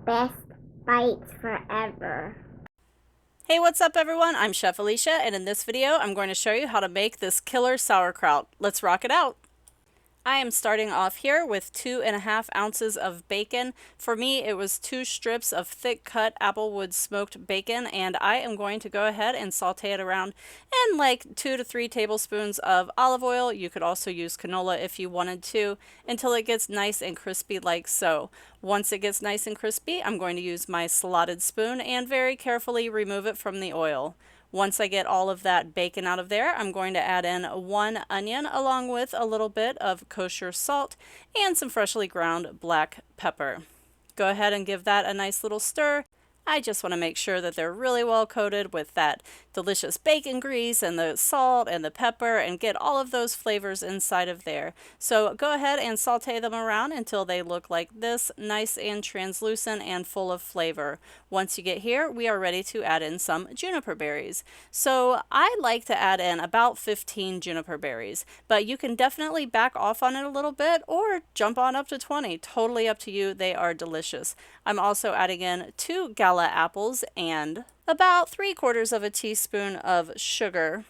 Best Bites Forever. Hey, what's up everyone? I'm Chef Alicia, and in this video I'm going to show you how to make this killer sauerkraut. Let's rock it out! I am starting off here with 2.5 ounces of bacon. For me, it was 2 strips of thick cut applewood smoked bacon, and I am going to go ahead and saute it around in like 2 to 3 tablespoons of olive oil. You could also use canola if you wanted to, until it gets nice and crispy like so. Once it gets nice and crispy, I'm going to use my slotted spoon and very carefully remove it from the oil. Once I get all of that bacon out of there, I'm going to add in 1 onion along with a little bit of kosher salt and some freshly ground black pepper. Go ahead and give that a nice little stir. I just want to make sure that they're really well coated with that delicious bacon grease and the salt and the pepper, and get all of those flavors inside of there. So go ahead and saute them around until they look like this, nice and translucent and full of flavor. Once you get here, we are ready to add in some juniper berries. So I like to add in about 15 juniper berries, but you can definitely back off on it a little bit or jump on up to 20. Totally up to you. They are delicious. I'm also adding in 2 Gala apples and about 3/4 of a teaspoon of sugar.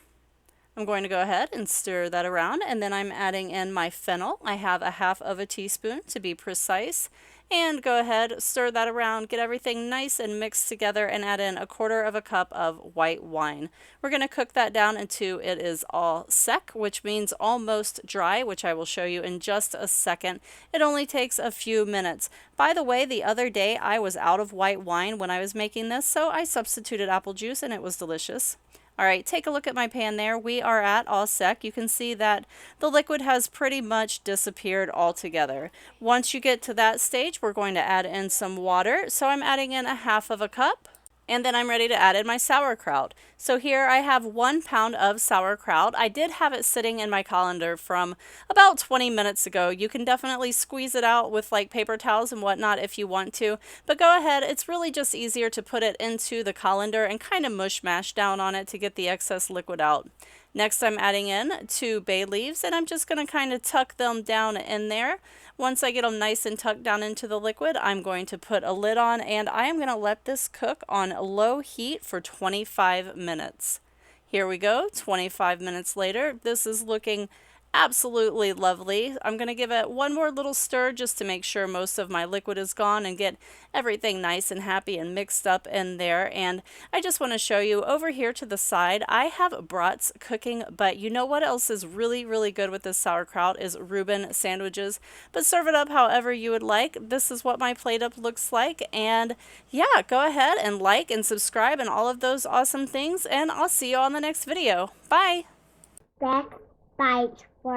I'm going to go ahead and stir that around, and then I'm adding in my fennel. I have 1/2 of a teaspoon to be precise. And go ahead, stir that around, get everything nice and mixed together, and add in 1/4 of a cup of white wine. We're going to cook that down until it is all sec, which means almost dry, which I will show you in just a second. It only takes a few minutes. By the way, the other day I was out of white wine when I was making this, so I substituted apple juice and it was delicious. Alright, take a look at my pan there. We are at all sec. You can see that the liquid has pretty much disappeared altogether. Once you get to that stage, we're going to add in some water. So I'm adding in 1/2 of a cup. And then I'm ready to add in my sauerkraut. So here I have 1 pound of sauerkraut. I did have it sitting in my colander from about 20 minutes ago. You can definitely squeeze it out with like paper towels and whatnot if you want to. But go ahead, it's really just easier to put it into the colander and kind of mush mash down on it to get the excess liquid out. Next I'm adding in 2 bay leaves, and I'm just going to kind of tuck them down in there. Once I get them nice and tucked down into the liquid, I'm going to put a lid on, and I am going to let this cook on low heat for 25 minutes. Here we go, 25 minutes later. This is looking absolutely lovely. I'm going to give it one more little stir just to make sure most of my liquid is gone and get everything nice and happy and mixed up in there. And I just want to show you over here to the side, I have brats cooking, but you know what else is really, really good with this sauerkraut is Reuben sandwiches. But serve it up however you would like. This is what my plate up looks like. And yeah, go ahead and like and subscribe and all of those awesome things, and I'll see you on the next video. Bye! Best Bites Forever.